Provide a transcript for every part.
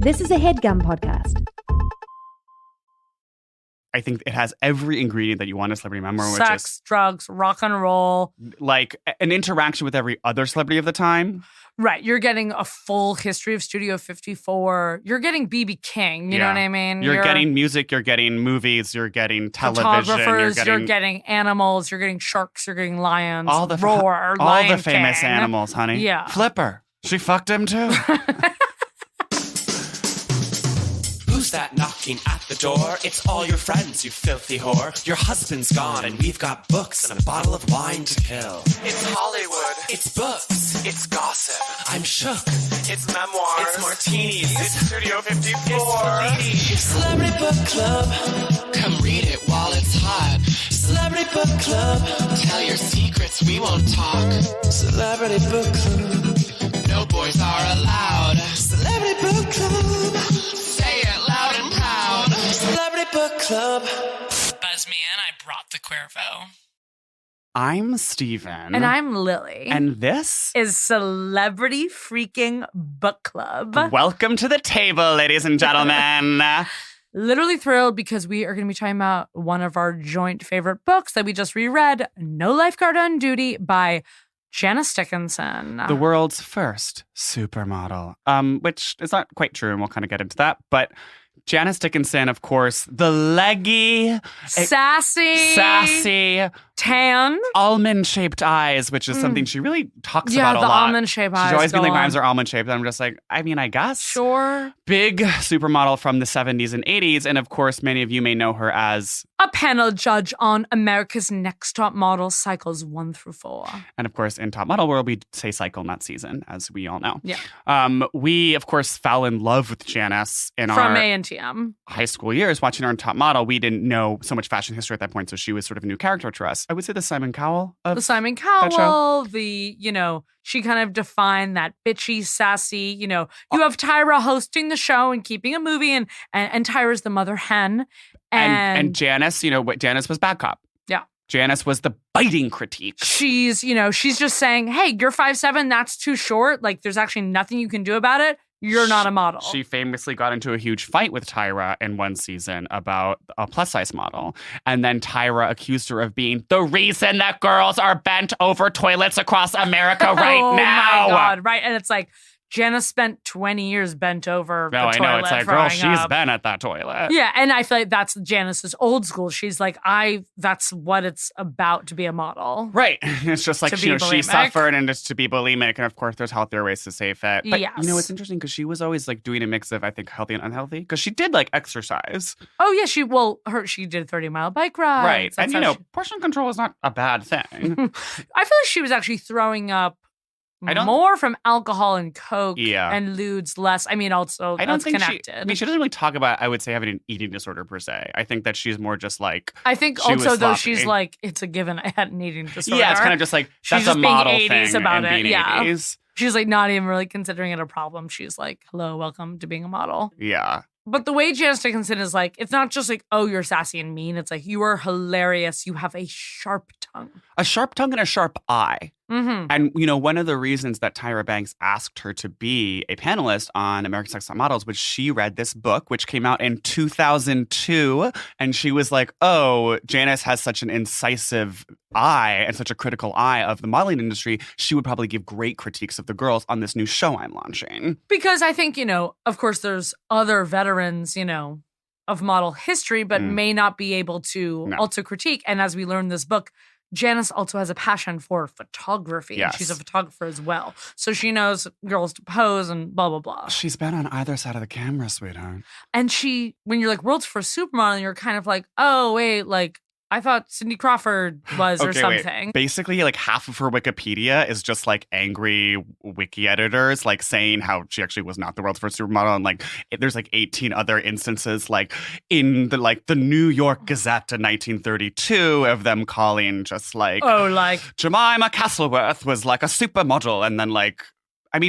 This is a HeadGum podcast. I think it has every ingredient that you want in a celebrity memoir, which Sex, is drugs, rock and roll. like an interaction with every other celebrity of the time. Right. You're getting a full history of Studio 54. You're getting B.B. King. You know what I mean? You're getting music. You're getting movies. You're getting television. Photographers. You're getting animals. You're getting sharks. You're getting lions. All the Roar. all Lion the famous King. animals, honey. Yeah. Flipper. She fucked him too. Who's that knocking at the door? It's all your friends, you filthy whore. Your husband's gone and we've got books and a bottle of wine to kill. It's Hollywood. It's books. It's gossip. I'm shook. It's memoirs. It's martinis. It's Studio 54. It's Celebrity Book Club. Come read it while it's hot. Celebrity Book Club. Tell your secrets, we won't talk. Celebrity Book Club. No boys are allowed. Celebrity Book Club. Say it loud and proud. Celebrity Book Club. Buzz me in, I brought the Cuervo. I'm Steven. And I'm Lily. And this is Celebrity Freaking Book Club. Welcome to the table, ladies and gentlemen. Literally thrilled because we are going to be talking about one of our joint favorite books that we just reread, No Lifeguard On Duty by Janice Dickinson. The world's first supermodel, which is not quite true, and we'll kind of get into that. But Janice Dickinson, of course, the leggy, sassy, tan, almond-shaped eyes, which is something she really talks about a lot. Yeah, the almond-shaped eyes. She's always been like, my eyes are almond-shaped. And I'm just like, I mean, I guess. Sure. Big supermodel from the 70s and 80s. And of course, many of you may know her as a panel judge on America's Next Top Model cycles 1 through 4. And of course, in Top Model World, we say cycle, not season, as we all know. Yeah. We, of course, fell in love with Janice in from our A&TM high school years, watching her on Top Model. We didn't know so much fashion history at that point, so she was sort of a new character to us. I would say the Simon Cowell of the Simon that show. Cowell, she kind of defined that bitchy, sassy, you have Tyra hosting the show and keeping a movie, and Tyra's the mother hen. And Janice, Janice was bad cop. Yeah. Janice was the biting critique. She's just saying, hey, you're 5'7", that's too short. Like, there's actually nothing you can do about it. You're not a model. She famously got into a huge fight with Tyra in one season about a plus-size model. And then Tyra accused her of being the reason that girls are bent over toilets across America right now. Oh, my God. Right. And it's like, Janice spent 20 years bent over the toilet. No, I know. It's like, girl, she's up. been at that toilet. Yeah, and I feel like that's Janice's old school. She's like, that's what it's about to be a model. Right. It's just like, she suffered and just to be bulimic. And of course, there's healthier ways to save it. But, yes. It's interesting because she was always like doing a mix of, I think, healthy and unhealthy. Because she did like exercise. Oh, yeah. She did a 30-mile bike ride. Right. And, portion control is not a bad thing. I feel like she was actually throwing up more from alcohol and coke and lewds less. I mean, also I don't think connected. she doesn't really talk about, I would say, having an eating disorder per se. I think that she's more just like, I think also though she's like, it's a given I had an eating disorder. Yeah, it's kind of just like, she's that's just a model being 80s thing about and it. being Yeah. 80s. She's like not even really considering it a problem. She's like, hello, welcome to being a model. Yeah. But the way Janice Dickinson is like, it's not just like, oh, you're sassy and mean. It's like, you are hilarious. You have a sharp tongue. A sharp tongue and a sharp eye. Mm-hmm. And, one of the reasons that Tyra Banks asked her to be a panelist on America's Next Top Models was she read this book, which came out in 2002. And she was like, oh, Janice has such an incisive eye and such a critical eye of the modeling industry. She would probably give great critiques of the girls on this new show I'm launching. Because I think, of course, there's other veterans, of model history, but may not be able to also critique. And as we learn this book, Janice also has a passion for photography. Yes. And she's a photographer as well. So she knows girls to pose and blah, blah, blah. She's been on either side of the camera, sweetheart. And when you're like, world's first supermodel, you're kind of like, oh, wait, like, I thought Cindy Crawford was or something. Wait. Basically, like half of her Wikipedia is just like angry wiki editors like saying how she actually was not the world's first supermodel, and like there's like 18 other instances like in the New York Gazette in 1932 of them calling just like Jemima Castleworth was like a supermodel, and then like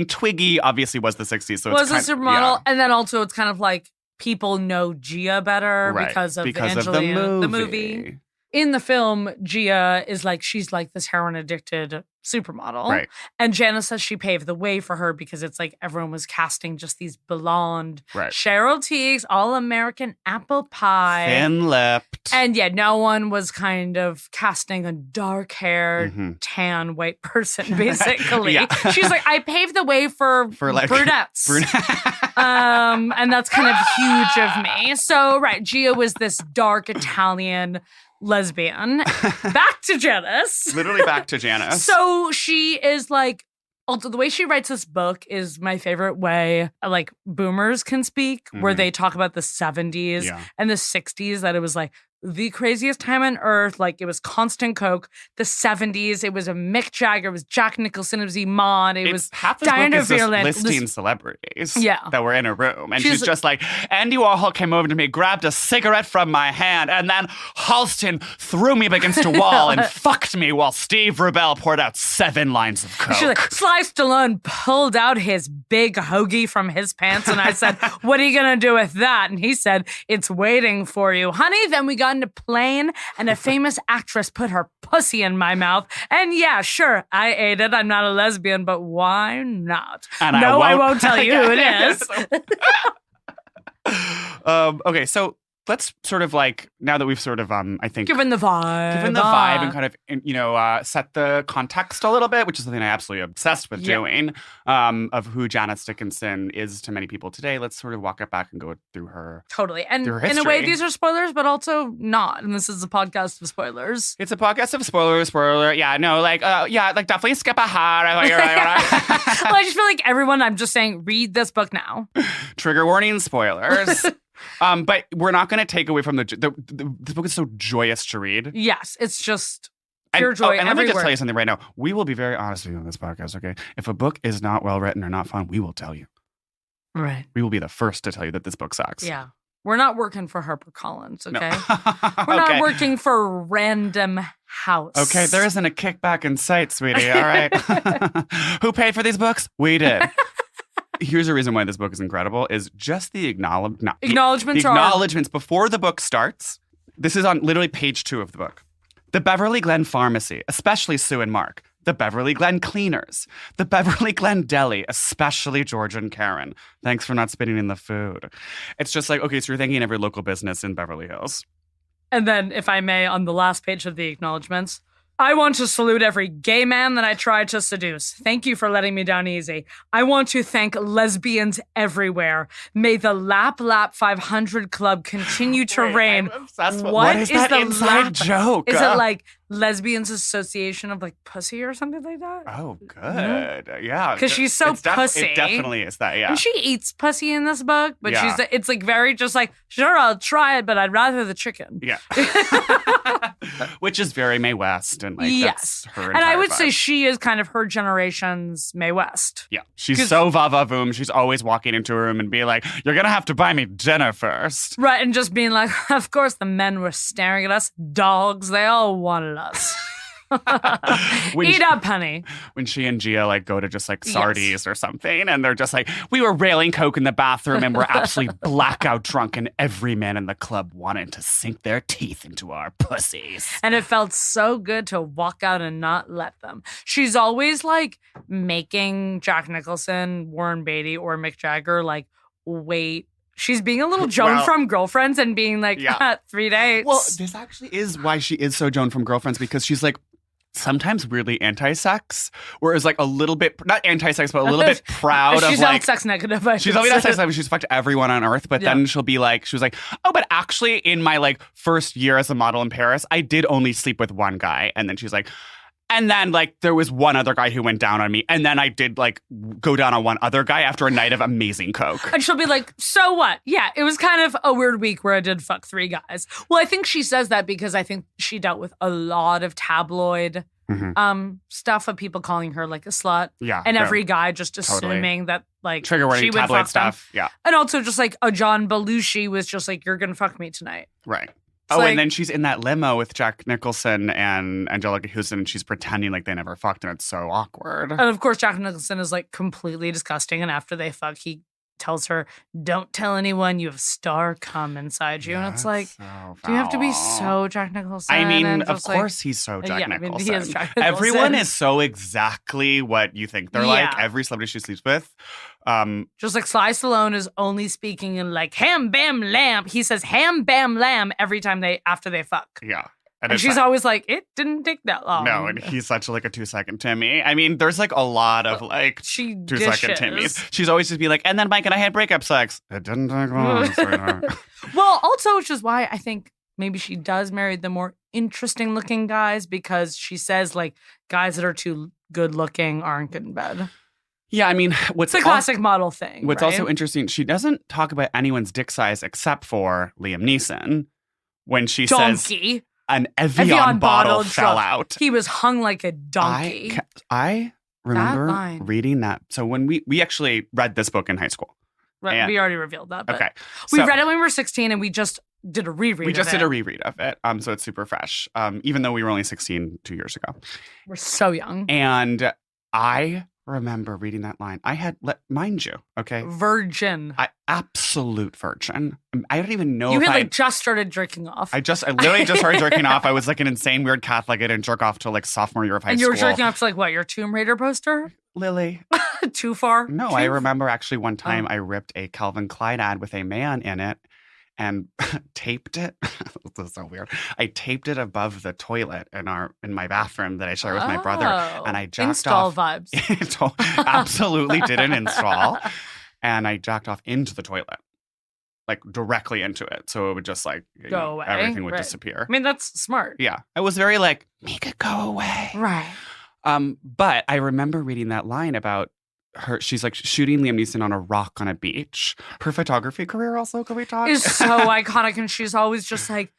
Twiggy obviously was the 60s, so was a supermodel, and then also it's kind of like people know Gia better because of the movie. in the film, Gia is like, she's like this heroin addicted supermodel. Right. And Janice says she paved the way for her because it's like everyone was casting just these blonde Right. Cheryl Teagues, all-American apple pie. Thin-lipped. And yet no one was kind of casting a dark-haired, tan white person, basically. Yeah. She's like, I paved the way for like brunettes. And that's kind of huge of me. So, right, Gia was this dark Italian lesbian. Back to Janice. Literally back to Janice. So she is like, also the way she writes this book is my favorite way like boomers can speak, where they talk about the 70s and the 60s, that it was like the craziest time on earth. Like it was constant coke. The 70s, it was a Mick Jagger, it was Jack Nicholson, it was Iman, it was half the Diana book is just Vreeland. listing celebrities that were in a room. And she's just like, Andy Warhol came over to me, grabbed a cigarette from my hand, and then Halston threw me up against a wall and fucked me while Steve Rubell poured out 7 lines of coke. She's like, Sly Stallone pulled out his big hoagie from his pants, and I said, what are you going to do with that? And he said, it's waiting for you. Honey, then we got in a plane, and a famous actress put her pussy in my mouth. And yeah, sure, I ate it. I'm not a lesbian, but why not? And no, I won't tell you who it is. Okay, so let's sort of like, now that we've sort of, I think... Given the vibe. And kind of, set the context a little bit, which is something I absolutely obsessed with doing, of who Janice Dickinson is to many people today. Let's sort of walk it back and go through her Totally. And through her in a way, history. these are spoilers, but also not. And this is a podcast of spoilers. It's a podcast of spoiler. Yeah, no, definitely skip ahead. Well, I just feel like everyone, I'm just saying, read this book now. Trigger warning, spoilers. But we're not going to take away from the book is so joyous to read. Yes, it's just pure joy. And everywhere. let me just tell you something right now. We will be very honest with you on this podcast, okay? If a book is not well written or not fun, we will tell you. Right. We will be the first to tell you that this book sucks. Yeah. We're not working for HarperCollins, okay? No. We're not working for Random House. Okay, there isn't a kickback in sight, sweetie, all right? Who paid for these books? We did. Here's a reason why this book is incredible, is just the acknowledgments before the book starts. This is on literally page 2 of the book. The Beverly Glen Pharmacy, especially Sue and Mark. The Beverly Glen Cleaners. The Beverly Glen Deli, especially George and Karen. Thanks for not spitting in the food. It's just like, okay, so you're thanking every local business in Beverly Hills. And then, if I may, on the last page of the acknowledgments, I want to salute every gay man that I tried to seduce. Thank you for letting me down easy. I want to thank lesbians everywhere. May the Lap 500 Club continue to reign. I'm obsessed with what is that the inside Lap? joke? Is it like Lesbians Association of like pussy or something like that? Oh, good. Yeah. Because she's so pussy. It definitely is that, yeah. And she eats pussy in this book, but Yeah. it's like very just like, sure, I'll try it, but I'd rather the chicken. Yeah. Which is very Mae West. And like, Yes. that's her And I entire would say vibe. she is kind of her generation's Mae West. Yeah. She's so va-va-voom. She's always walking into a room and be like, you're going to have to buy me dinner first. Right, and just being like, of course the men were staring at us. Dogs, they all wanted us. Eat up, honey. When she and Gia like go to just like Sardi's or something, and they're just like, we were railing coke in the bathroom and we're absolutely blackout drunk, and every man in the club wanted to sink their teeth into our pussies. And it felt so good to walk out and not let them. She's always like making Jack Nicholson, Warren Beatty, or Mick Jagger like wait. She's being a little Joan from Girlfriends and being like, 3 dates. Well, this actually is why she is so Joan from Girlfriends, because she's like sometimes weirdly anti-sex, whereas like a little bit, not anti-sex, but a little bit proud of she's like. not sex negative. She's always not sex negative. She's fucked everyone on earth, but then she was like, oh, but actually in my like first year as a model in Paris, I did only sleep with one guy. And then she's like, and then, like, there was one other guy who went down on me. And then I did, like, go down on one other guy after a night of amazing coke. And she'll be like, so what? Yeah, it was kind of a weird week where I did fuck 3 guys. Well, I think she says that because I think she dealt with a lot of tabloid stuff of people calling her, like, a slut. Yeah. And every guy just assuming that, like, trigger warning, she would tabloid fuck stuff. them. Yeah. And also just, like, a John Belushi was just like, you're going to fuck me tonight. Right. It's and then she's in that limo with Jack Nicholson and Angelica Houston, and she's pretending like they never fucked, and it's so awkward. And of course, Jack Nicholson is like completely disgusting, and after they fuck, he tells her, "Don't tell anyone you have star cum inside you." And it's like, so do you have to be so Jack Nicholson? I mean, and of just, like, course he's so Jack yeah, I mean, Nicholson. he is Jack Nicholson. Everyone is so exactly what you think they're like. Every celebrity she sleeps with. Just like Sly Stallone is only speaking in like ham, bam, lamb. He says ham, bam, lamb every time after they fuck. Yeah. And she's always like, it didn't take that long. No, and he's such like a 2-second Timmy. I mean, there's like a lot of like 2-second Timmys. She's always just be like, and then Mike and I had breakup sex. It didn't take long, sweetheart. Well, also, which is why I think maybe she does marry the more interesting looking guys, because she says like guys that are too good looking aren't good in bed. Yeah, I mean, it's a classic model thing. What's right? also interesting, she doesn't talk about anyone's dick size except for Liam Neeson when she says an Evian bottle fell out. He was hung like a donkey. I remember reading that. So when we actually read this book in high school. Right, we already revealed that. But okay. We read it when we were 16 and we just did a reread. We just did a reread of it. So it's super fresh. Even though we were only 16 2 years ago. We're so young. And I remember reading that line. I had, mind you, okay? Virgin. Absolute virgin. I don't even know you if had like just started jerking off. I literally just started jerking off. I was like an insane weird Catholic. I didn't jerk off till like sophomore year of high school. And you were jerking off to like what, your Tomb Raider poster? Lily. Too far? No, I remember actually one time I ripped a Calvin Klein ad with a man in it and taped it. This is so weird. I taped it above the toilet in my bathroom that I share with my brother, and I jacked install off. Vibes. Absolutely didn't install, and I jacked off into the toilet, like directly into it, so it would just like go away. Everything would disappear. I mean, that's smart. Yeah, I was very like, make it go away, right? But I remember reading that line about her. She's like shooting Liam Neeson on a rock on a beach. Her photography career also, can we talk? Is so iconic, and she's always just like,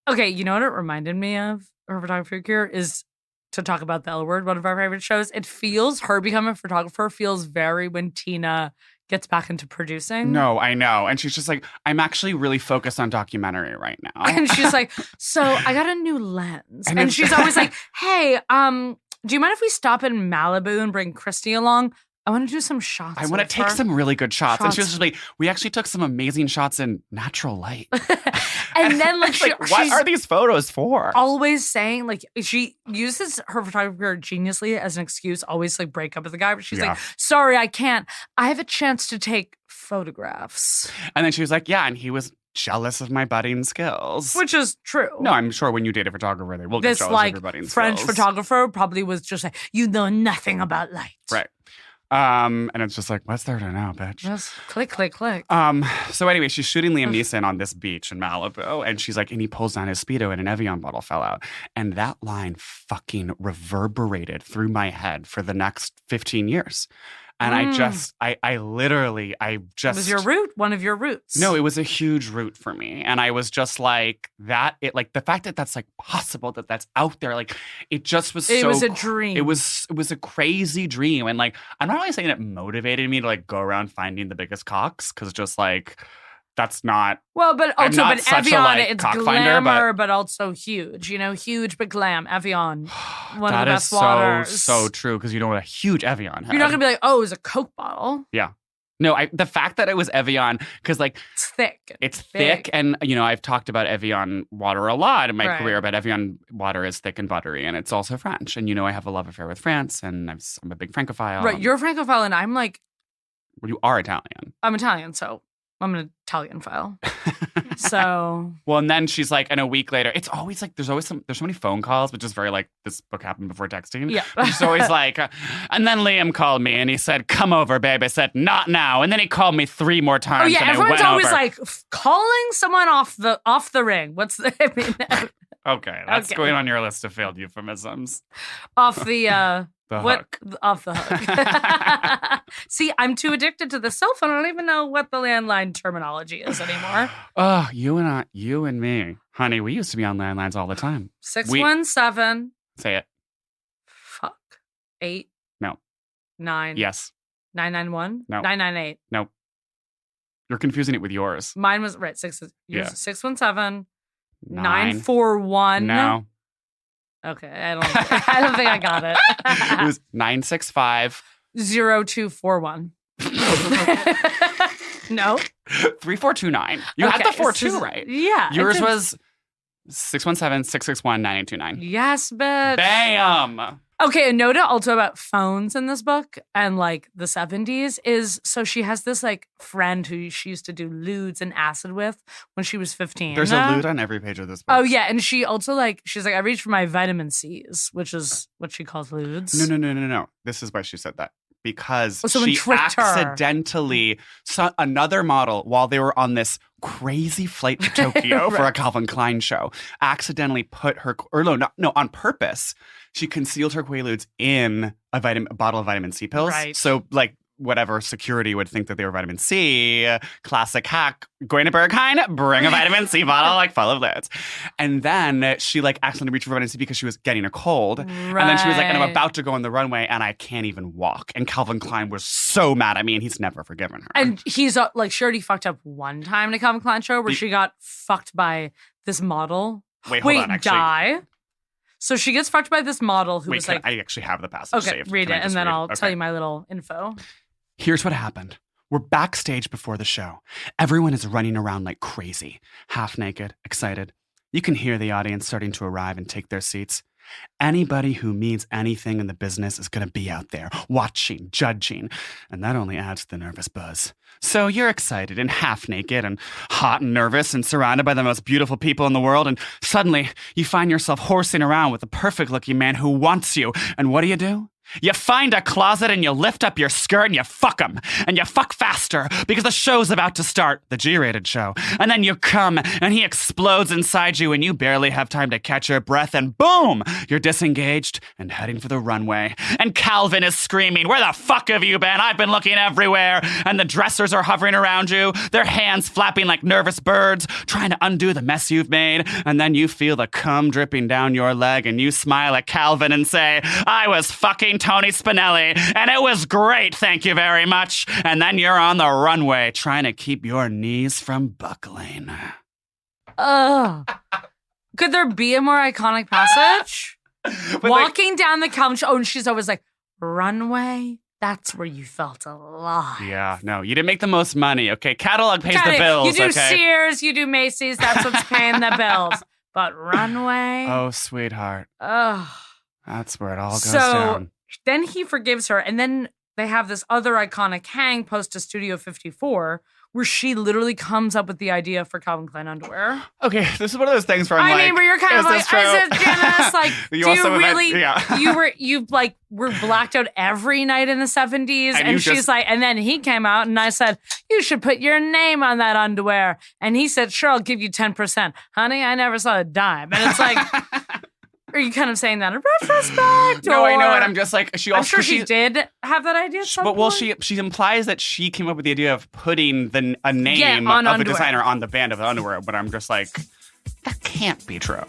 okay, you know what it reminded me of? Her photography career is, to talk about the L Word, one of our favorite shows. It feels, her becoming a photographer feels very when Tina gets back into producing. No, I know. And she's just like, I'm actually really focused on documentary right now. And she's like, so I got a new lens. And she's always like, hey, do you mind if we stop in Malibu and bring Christy along? I want to do some shots. I want to take some really good shots. And she was just like, we actually took some amazing shots in natural light. And then like, what are these photos for? Always saying, like, she uses her photography career geniusly as an excuse, always like break up with the guy. But she's like, sorry, I can't. I have a chance to take photographs. And then she was like, yeah, and he was jealous of my budding skills. Which is true. No, I'm sure when you date a photographer, they will get jealous of your budding skills. This French photographer probably was just like, you know nothing about light. Right. And it's just like, what's there to know, bitch? Just click, click, click. So anyway, she's shooting Liam Neeson on this beach in Malibu, and she's like, and he pulls down his Speedo and an Evian bottle fell out. And that line fucking reverberated through my head for the next 15 years. And I literally It was your root, one of your roots. No, it was a huge root for me. And I was just like, the fact that that's like possible, that's out there, like, it just was It was a dream. It was a crazy dream. And like, I'm not really saying it motivated me to like go around finding the biggest cocks, because just like, that's not. Well, but also, but Evian, it's glamour, but also huge. You know, huge but glam. Evian, one of the best waters. That is so true, because you know what a huge Evian had. You're not gonna be like, oh, it was a Coke bottle. Yeah. No, the fact that it was Evian, because like it's thick. It's thick, and you know I've talked about Evian water a lot in my career, but Evian water is thick and buttery, and it's also French. And you know I have a love affair with France, and I'm a big Francophile. Right, you're a Francophile, and I'm like, well, you are Italian. I'm Italian, so I'm an Italian file. So. Well, and then she's like, and a week later, it's always like, there's so many phone calls, which is very like, this book happened before texting. Yeah. She's always like, and then Liam called me and he said, come over, babe. I said, not now. And then he called me 3 more times. Oh, yeah. And Everyone's always over. Like, calling someone off the ring. What's the, I mean, okay. That's going on your list of failed euphemisms. Off the, hook. Off the hook. See, I'm too addicted to the cell phone. I don't even know what the landline terminology is anymore. Oh, you and me. Honey, we used to be on landlines all the time. 617. Say it. Fuck. 8. No. 9. Yes. 991? No. 998. No. You're confusing it with yours. Mine was, right, 617. 9. 941. No. Okay, I don't think I got it. It was 965 0241. No. 3429. You had the 42 right. Yeah. Yours was 617-661-9829. Yes, bitch. Bam! Okay, a note also about phones in this book and like the 70s is so she has this like friend who she used to do lewds and acid with when she was 15. There's a lewd on every page of this book. Oh, yeah. And she also like, she's like, I reached for my vitamin C's, which is what she calls lewds. No. This is why she said that. Because someone she tricked her. accidentally saw another model while they were on this crazy flight to Tokyo for a Calvin Klein show. Accidentally put her, or no, on purpose. She concealed her Quaaludes in a bottle of vitamin C pills. Right. So like whatever security would think that they were vitamin C, classic hack, going to Burger King, bring a vitamin C bottle like full of lids. And then she like accidentally reached for vitamin C because she was getting a cold. Right. And then she was like, and I'm about to go on the runway and I can't even walk. And Calvin Klein was so mad at me and he's never forgiven her. And he's like, she already fucked up one time in a Calvin Klein show where she got fucked by this model. Wait, hold on, actually. Die. So she gets fucked by this model who was like, I actually have the passage okay, saved. read Can I it, and just then read? I'll tell you my little info. Here's what happened. We're backstage before the show. Everyone is running around like crazy, half naked, excited. You can hear the audience starting to arrive and take their seats. Anybody who means anything in the business is going to be out there, watching, judging, and that only adds to the nervous buzz. So you're excited and half naked and hot and nervous and surrounded by the most beautiful people in the world, and suddenly you find yourself horsing around with a perfect-looking man who wants you. And what do? You find a closet and you lift up your skirt and you fuck him. And you fuck faster because the show's about to start, the G-rated show. And then you come and he explodes inside you and you barely have time to catch your breath and boom, you're disengaged and heading for the runway. And Calvin is screaming, where the fuck have you been? I've been looking everywhere. And the dressers are hovering around you, their hands flapping like nervous birds, trying to undo the mess you've made. And then you feel the cum dripping down your leg and you smile at Calvin and say, I was fucking Tony Spinelli, and it was great, thank you very much. And then you're on the runway trying to keep your knees from buckling. Ugh. Could there be a more iconic passage? Walking down the couch, and she's always like, runway? That's where you felt alive. Yeah, no, you didn't make the most money, okay? Catalog pays the bills, You do okay? Sears, you do Macy's, that's what's paying the bills. But runway? Oh, sweetheart. Ugh. That's where it all goes down. Then he forgives her, and then they have this other iconic hang post to Studio 54 where she literally comes up with the idea for Calvin Klein underwear. Okay, this is one of those things where I'm like, where you're kind of like, is it Janice? Like, you do also you really? yeah. you were blacked out every night in the 70s, and she's just, like, and then he came out, and I said, you should put your name on that underwear, and he said, sure, I'll give you 10%, honey. I never saw a dime, and it's like. Are you kind of saying that in retrospect? No, I know it. I'm just like, I'm sure she did have that idea at some point. Well, she implies that she came up with the idea of putting a name of a designer on the band of the underwear, but I'm just like, that can't be true.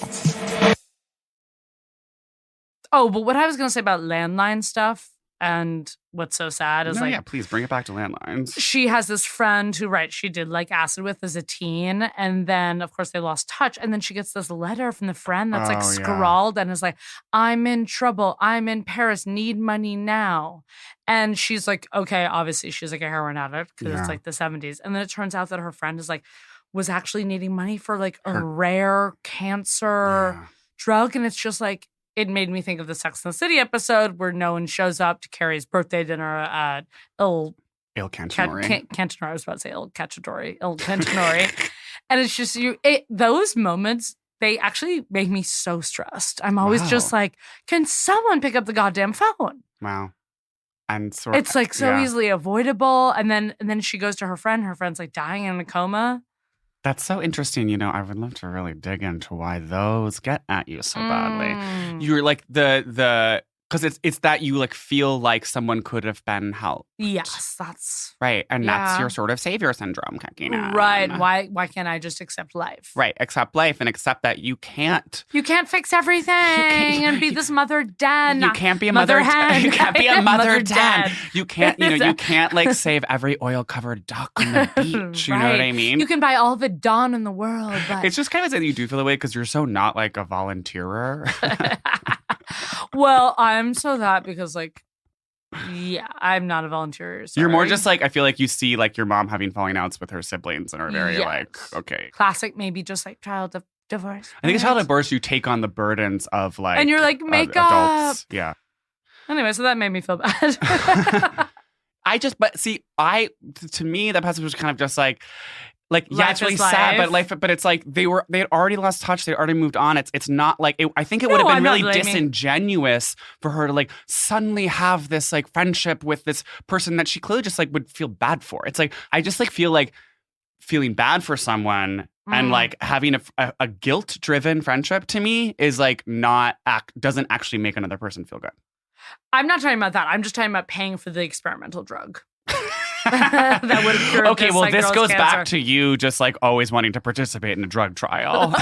Oh, but what I was going to say about landline stuff and what's so sad is please bring it back to landlines. She has this friend who, she did like acid with as a teen. And then, of course, they lost touch. And then she gets this letter from the friend that's scrawled and is like, I'm in trouble. I'm in Paris. Need money now. And she's like, okay, obviously she's like a heroin addict because it's like the 70s. And then it turns out that her friend is like, was actually needing money for like a rare cancer drug. And it's just like, it made me think of the Sex and the City episode where no one shows up to Carrie's birthday dinner at Il Cantonori. I was about to say Il Cantonori. And it's just those moments, they actually make me so stressed. I'm always just like, can someone pick up the goddamn phone? Wow. And it's like so easily avoidable. And then she goes to her friend. Her friend's like dying in a coma. That's so interesting. I would love to really dig into why those get at you so badly. You're like because it's that you like feel like someone could have been helped. Yes, that's right, and that's your sort of savior syndrome kicking in. Right? Why can't I just accept life? Right, accept life and accept that you can't. You can't fix everything and be this mother dad. You can't be a mother hen. You can't be a mother dad. You can't. You can't like save every oil covered duck on the beach. You know what I mean? You can buy all the Dawn in the world, but it's just kind of that you do feel the way because you're so not like a volunteerer. Well, I'm so that because like Yeah, I'm not a volunteer. Sorry. You're more just like, I feel like you see like your mom having falling outs with her siblings and are very like, okay. Classic, maybe just like child divorce. I think a child divorce, you take on the burdens of like. And you're like, make adults. up. Yeah. Anyway, so that made me feel bad. To me, that passage was kind of just like, yeah, Life it's really is sad, life. but it's like they had already lost touch. They already moved on. It's not like, I think it would have been really disingenuous for her to like suddenly have this like friendship with this person that she clearly just like would feel bad for. It's like, I just like feel like feeling bad for someone and like having a guilt-driven friendship to me is like doesn't actually make another person feel good. I'm not talking about that. I'm just talking about paying for the experimental drug. That would have cured okay, this, well, like, this goes cancer. back to you just like always wanting to participate in a drug trial.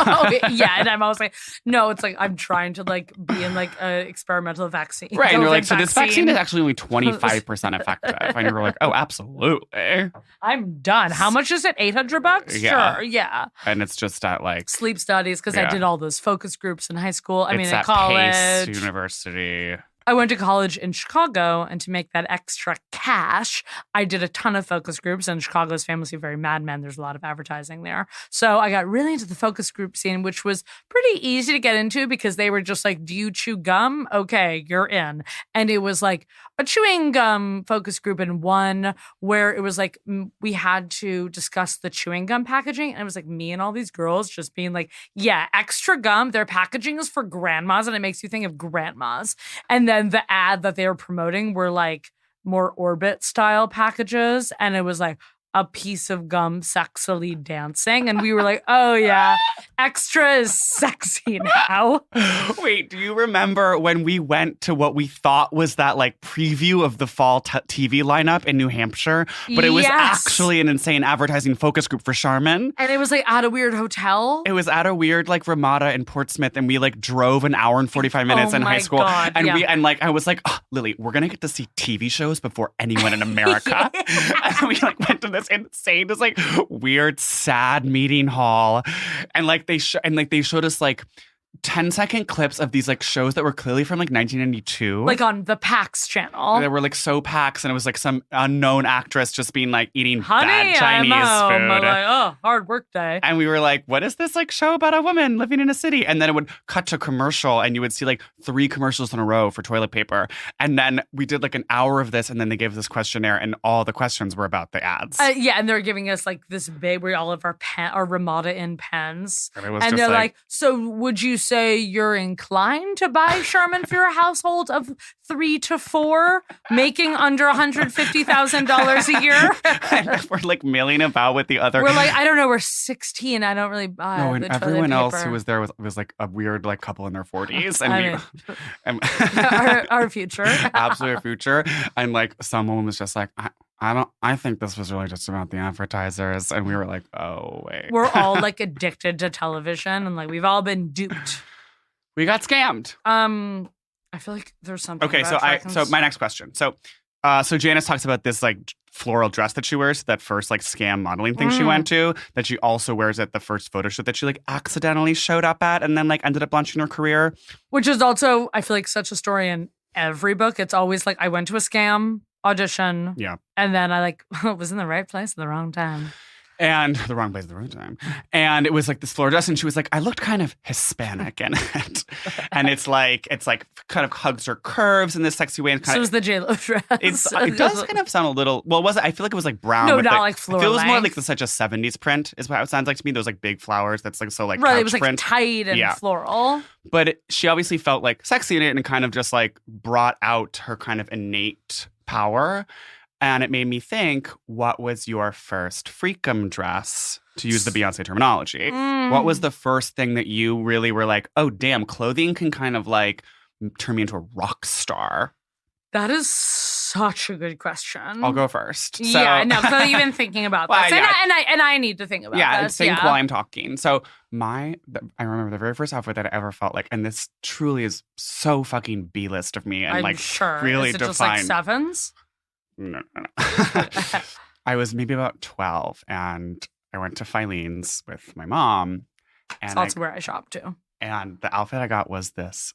Yeah, and I'm always like, no, it's like I'm trying to like be in like an experimental vaccine. Right, and you're like, so this vaccine is actually only 25% effective. And you're like, oh, absolutely. I'm done. How much is it? $800? Yeah. Sure, yeah. And it's just at like Sleep studies, because I did all those focus groups in high school. It's in at college. Pace University. I went to college in Chicago, and to make that extra cash, I did a ton of focus groups. And Chicago's famously very Mad Men. There's a lot of advertising there. So I got really into the focus group scene, which was pretty easy to get into because they were just like, do you chew gum? Okay, you're in. And it was like a chewing gum focus group in one where it was like we had to discuss the chewing gum packaging. And it was like me and all these girls just being like, yeah, extra gum. Their packaging is for grandmas, and it makes you think of grandmas. And then the ad that they were promoting were like more Orbit style packages. And it was like a piece of gum sexily dancing. And we were like, oh yeah, extra is sexy now. Wait, do you remember when we went to what we thought was that like preview of the fall TV lineup in New Hampshire? But it was actually an insane advertising focus group for Charmin. And it was like at a weird hotel. It was at a weird like Ramada in Portsmouth, and we like drove an hour and 45 minutes in high school. God, and I was like, oh, Lily, we're gonna get to see TV shows before anyone in America. And we like went to this insane, this like weird, sad meeting hall, and like they showed us like 10-second clips of these like shows that were clearly from like 1992, like on the PAX channel. They were like so PAX, and it was like some unknown actress just being like eating Honey, bad Chinese I'm food. like, oh, hard work day. And we were like, what is this like show about a woman living in a city? And then it would cut to commercial, and you would see like 3 commercials in a row for toilet paper. And then we did like an hour of this, and then they gave us this questionnaire, and all the questions were about the ads. And they're giving us like this big, where all of our Ramada in pens. And they're like, so would you say you're inclined to buy Charmin for your household of 3 to 4, making under $150,000 a year? And we're like milling about with the other. We're like, I don't know, we're 16. I don't really buy. No, and the everyone toilet else paper. who was there was like a weird like couple in their 40s, and our future, absolute future. And like someone was just like, I think this was really just about the advertisers. And we were like, oh, wait. We're all like addicted to television, and like we've all been duped. We got scammed. I feel like there's something. Okay, so my next question. So Janice talks about this like floral dress that she wears, that first like scam modeling thing she went to, that she also wears at the first photo shoot that she like accidentally showed up at, and then like ended up launching her career. Which is also, I feel like, such a story in every book. It's always like, I went to a scam audition. Yeah. And then I like was in the right place at the wrong time. And the wrong place at the wrong time. And it was like this floral dress, and she was like, I looked kind of Hispanic in it. And it's like kind of hugs her curves in this sexy way. And kind so it was the J-Lo dress. It does kind of sound a little, well, was it? I feel like it was like brown. No, not like floral. It feels more like such a 70s print is what it sounds like to me. Those like big flowers that's like so like right, couch it was like print. tight and floral. But she obviously felt like sexy in it, and kind of just like brought out her kind of innate power. And it made me think, what was your first freakum dress, to use the Beyonce terminology? What was the first thing that you really were like, oh, damn, clothing can kind of like turn me into a rock star? That is such a good question. I'll go first. So, yeah, no, because I've been thinking about this. Yeah. And I need to think about this. Yeah, think while I'm talking. So I remember the very first outfit that I ever felt like, and this truly is so fucking B-list of me. And I'm like sure. really is it defined. Just like sevens? No. I was maybe about 12, and I went to Filene's with my mom. And so that's where I shop too. And the outfit I got was this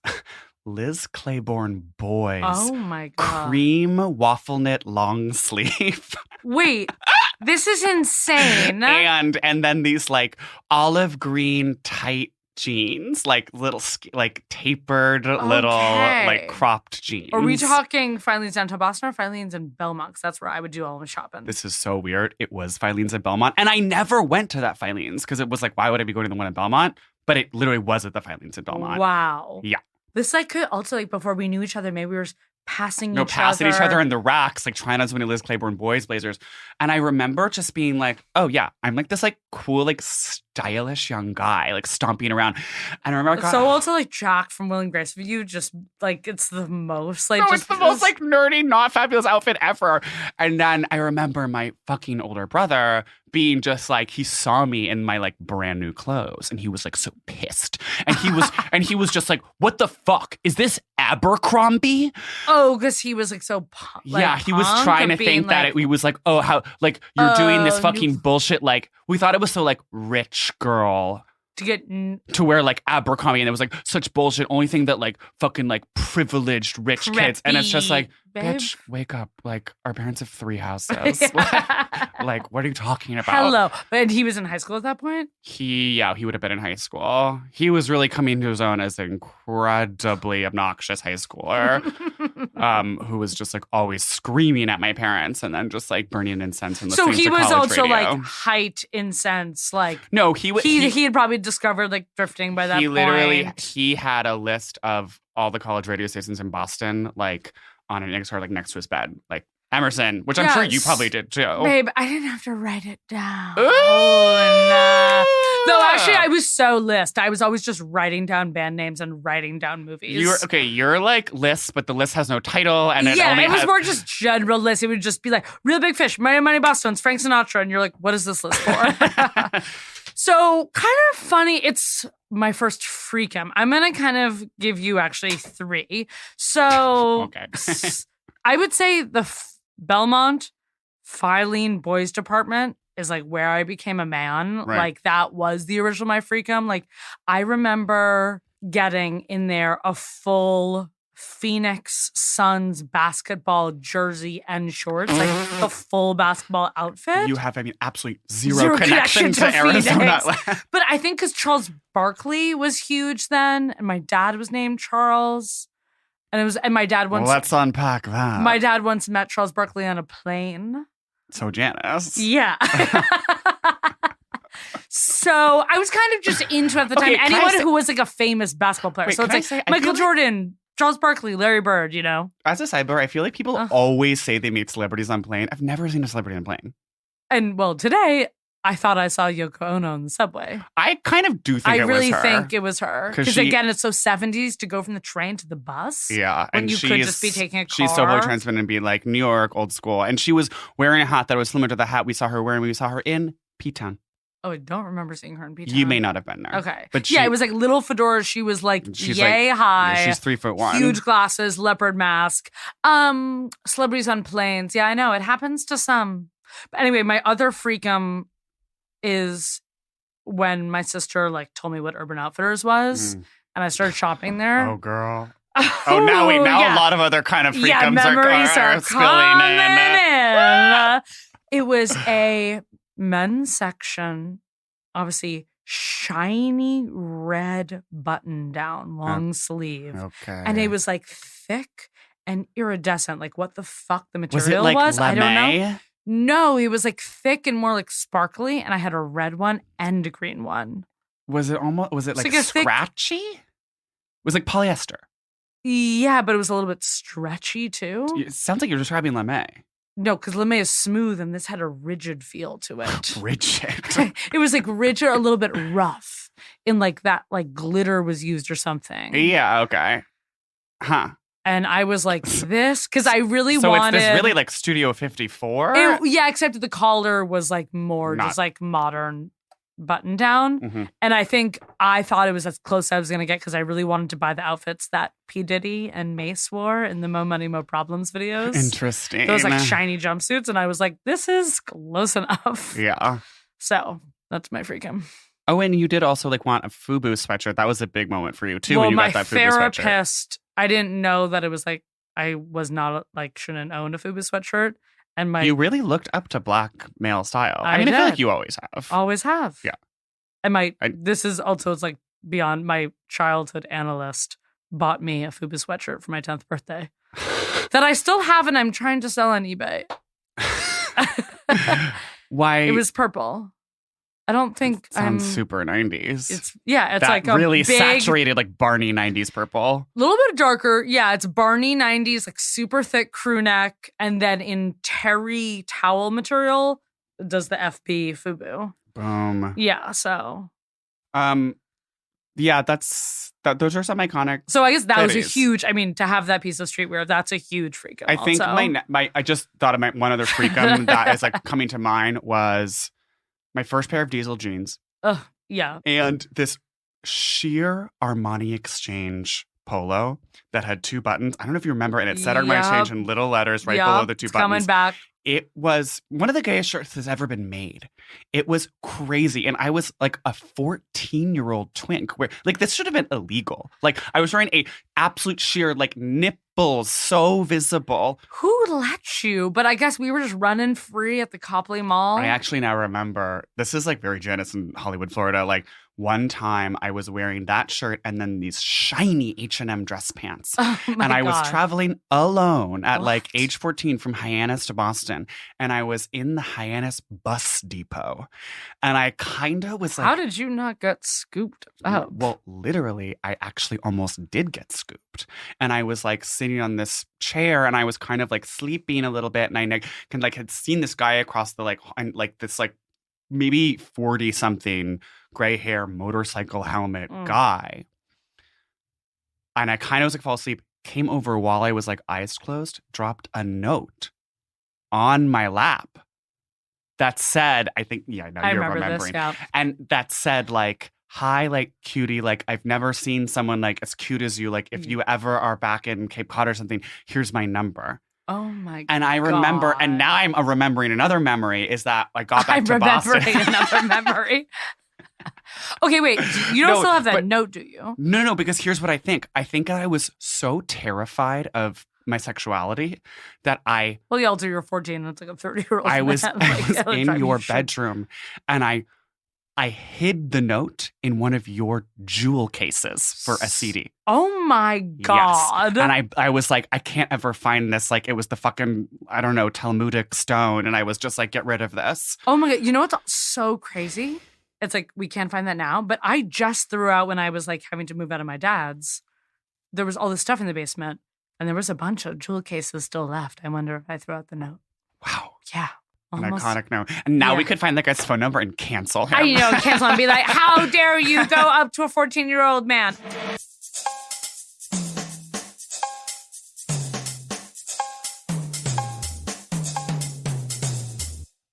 Liz Claiborne boys. Oh my God. Cream waffle knit long sleeve. Wait, this is insane. and then these like olive green tight jeans, like little like tapered little like cropped jeans. Are we talking Filene's downtown Boston or Filene's in Belmont? 'Cause that's where I would do all my shopping. This is so weird. It was Filene's at Belmont. And I never went to that Filene's because it was like, why would I be going to the one in Belmont? But it literally was at the Filene's in Belmont. Wow. Yeah. This like could also like before we knew each other, maybe we were passing each other in the racks, like trying on so many Liz Claiborne boys blazers. And I remember just being like, oh yeah, I'm like this like cool, like stylish young guy, like stomping around. And I remember so also like Jack from Will and Grace, if you just like it's the most like it's the most like nerdy, not fabulous outfit ever. And then I remember my fucking older brother being just like, he saw me in my like brand new clothes and he was like so pissed. And he was just like, what the fuck? Is this Abercrombie? Oh, because he was like so he was trying to think that he was like, oh, how like you're doing this fucking bullshit. Like we thought it was so like rich girl to get to wear like Abercrombie, and it was like such bullshit. Only thing that like fucking like privileged rich kids, and it's just like, bitch, wake up! Like our parents have 3 houses. Like, what are you talking about? Hello, but he was in high school at that point. He would have been in high school. He was really coming to his own as an incredibly obnoxious high schooler, who was just like always screaming at my parents and then just like burning incense in the. So he was also radio. like height incense, like no, he had probably discovered like drifting by that point. He had a list of all the college radio stations in Boston, like on an X like next to his bed, like Emerson, which I'm sure you probably did too. Babe, I didn't have to write it down. Ooh, no. Though actually I was so list. I was always just writing down band names and writing down movies. You're like list, but the list has no title and it was more just general list. It would just be like Real Big Fish, Mighty Mighty Boston's, Frank Sinatra, and you're like, what is this list for? So kind of funny. It's my first freakum. I'm gonna kind of give you actually 3. So okay. I would say the Belmont Filene Boys Department is like where I became a man. Right. Like that was the original My Freakum. Like I remember getting in there a full Phoenix Suns basketball jersey and shorts, like the full basketball outfit. You have, absolutely zero connection to Arizona. But I think because Charles Barkley was huge then, and my dad was named Charles. And my dad once. Well, let's unpack that. My dad once met Charles Barkley on a plane. So Janice. Yeah. So I was kind of just into it at the time. Anyone who was like a famous basketball player. So it's like Michael Jordan, Charles Barkley, Larry Bird, you know. As a sidebar, I feel like people always say they meet celebrities on plane. I've never seen a celebrity on plane. And well, today I thought I saw Yoko Ono in the subway. I kind of do think I it was her. really think it was her. Because again, it's so 70s to go from the train to the bus. Yeah. When you could just be taking a car. She's so fully transmitted and be like New York, old school. And she was wearing a hat that was similar to the hat we saw her wearing when we saw her in P-Town. Oh, I don't remember seeing her in P-Town. You may not have been there. Okay. But it was like little fedora. She was like yay high. Yeah, she's 3'1". Huge glasses, leopard mask. Celebrities on planes. Yeah, I know. It happens to some. But anyway, my other freakum is when my sister like told me what Urban Outfitters was, and I started shopping there. Oh, girl. Oh, now a lot of other kind of freakums are spilling in. It was a men's section, obviously shiny red button down, long sleeve. Okay. And it was like thick and iridescent. Like what the fuck the material was. It like was. lame? I don't know. No, it was like thick and more like sparkly, and I had a red one and a green one. Was it like scratchy? Was it like polyester? Yeah, but it was a little bit stretchy too. It sounds like you're describing lame. No, because lame is smooth, and this had a rigid feel to it. Rigid? It was like rigid, a little bit rough, in like that like glitter was used or something. Yeah, okay. Huh. And I was like, this, because I really wanted. So it's this really like Studio 54? Yeah, except the collar was like more just like modern button down. Mm-hmm. And I thought it was as close as I was going to get because I really wanted to buy the outfits that P. Diddy and Mace wore in the Mo Money, Mo Problems videos. Interesting. Those like shiny jumpsuits. And I was like, this is close enough. Yeah. So that's my freakum. Oh, and you did also like want a FUBU sweatshirt. That was a big moment for you too well, when you my got that FUBU sweatshirt. therapist, I didn't know that it was like I was not like shouldn't own a FUBU sweatshirt. And You really looked up to black male style. I mean, I feel did. like you always have. Always have. Yeah. And this is also, it's like beyond my childhood analyst bought me a FUBU sweatshirt for my 10th birthday that I still have and I'm trying to sell on eBay. Why? It was purple. I don't think sounds super 90s. It's that like a really big, saturated like Barney 90s purple. A little bit darker. Yeah, it's Barney 90s, like super thick crew neck, and then in terry towel material does the FB FUBU. Boom. Yeah, so yeah, those are some iconic. So I guess that was a titties. huge. I mean, to have that piece of streetwear, that's a huge freakum. I think also. I just thought of one other freakum that is like coming to mind was my first pair of diesel jeans. Yeah. And this sheer Armani Exchange polo that had 2 buttons. I don't know if you remember, and it said Armani Exchange in little letters right below the 2 buttons. Coming back. It was one of the gayest shirts that's ever been made. It was crazy. And I was like a 14-year-old twink where like this should have been illegal. Like I was wearing a absolute sheer like nipples so visible. Who let you? But I guess we were just running free at the Copley Mall. I actually now remember, this is like very Janice in Hollywood, Florida. Like one time I was wearing that shirt and then these shiny H&M dress pants. And I was traveling alone at like age 14 from Hyannis to Boston. And I was in the Hyannis bus depot. And I kind of was like... How did you not get scooped up? Well, literally, I actually almost did get scooped. And I was like sitting on this chair and I was kind of like sleeping a little bit. And I had seen this guy across the this like maybe 40-something gray hair motorcycle helmet guy. And I kind of was like fall asleep, came over while I was like eyes closed, dropped a note on my lap that said, I think, now I you're remember remembering. This, yeah. And that said like, hi, like cutie, like I've never seen someone like as cute as you. Like if you ever are back in Cape Cod or something, here's my number. Oh my God. And I remember, and now I'm remembering another memory is that I got back to Boston. I'm remembering another memory. Okay, wait. You don't still have that note, do you? No, because here's what I think. I think I was so terrified of my sexuality that I... Well, you also you're 14 and it's like a 30-year-old I was like, in your bedroom and I hid the note in one of your jewel cases for a CD. Oh my God. Yes. And I was like, I can't ever find this. Like it was the fucking, I don't know, Talmudic stone. And I was just like, get rid of this. Oh my God. You know what's so crazy? It's like, we can't find that now. But I just threw out when I was like having to move out of my dad's. There was all this stuff in the basement. And there was a bunch of jewel cases still left. I wonder if I threw out the note. Wow. Yeah. Almost. An iconic note. And now we could find that guy's phone number and cancel him. I know, cancel him and be like, how dare you go up to a 14-year-old man?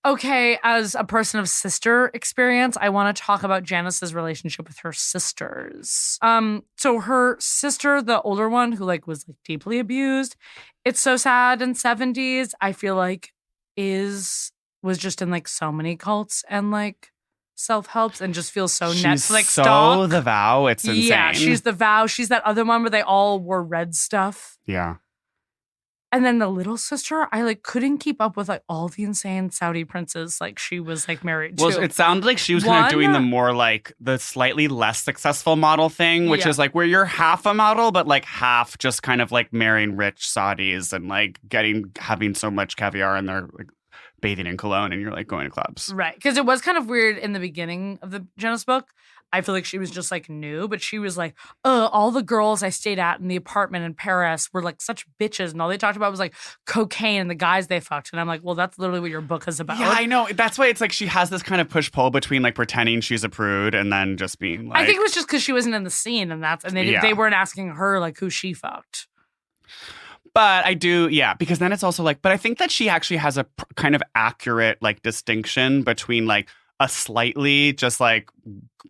Okay, as a person of sister experience, I want to talk about Janice's relationship with her sisters. So her sister, the older one, who was deeply abused, it's so sad in 70s, I feel like was just in so many cults and self-helps and just feels so Netflix so stock. The Vow. It's insane. Yeah, she's the Vow. She's that other one where they all wore red stuff. Yeah. And then the little sister, I couldn't keep up with all the insane Saudi princes she was married to. Well, it sounded like she was kind of doing the more the slightly less successful model thing, which is where you're half a model, but half just kind of marrying rich Saudis and having so much caviar and they're bathing in cologne and you're going to clubs. Right. Because it was kind of weird in the beginning of the Janice book. I feel like she was just new, but she was all the girls I stayed at in the apartment in Paris were such bitches, and all they talked about was cocaine and the guys they fucked. And I'm like, well, that's literally what your book is about. Yeah, I know. That's why it's she has this kind of push pull between pretending she's a prude and then just being I think it was just because she wasn't in the scene, and they weren't asking her who she fucked. But I do, yeah, because then it's also but I think that she actually has a kind of accurate distinction between a slightly just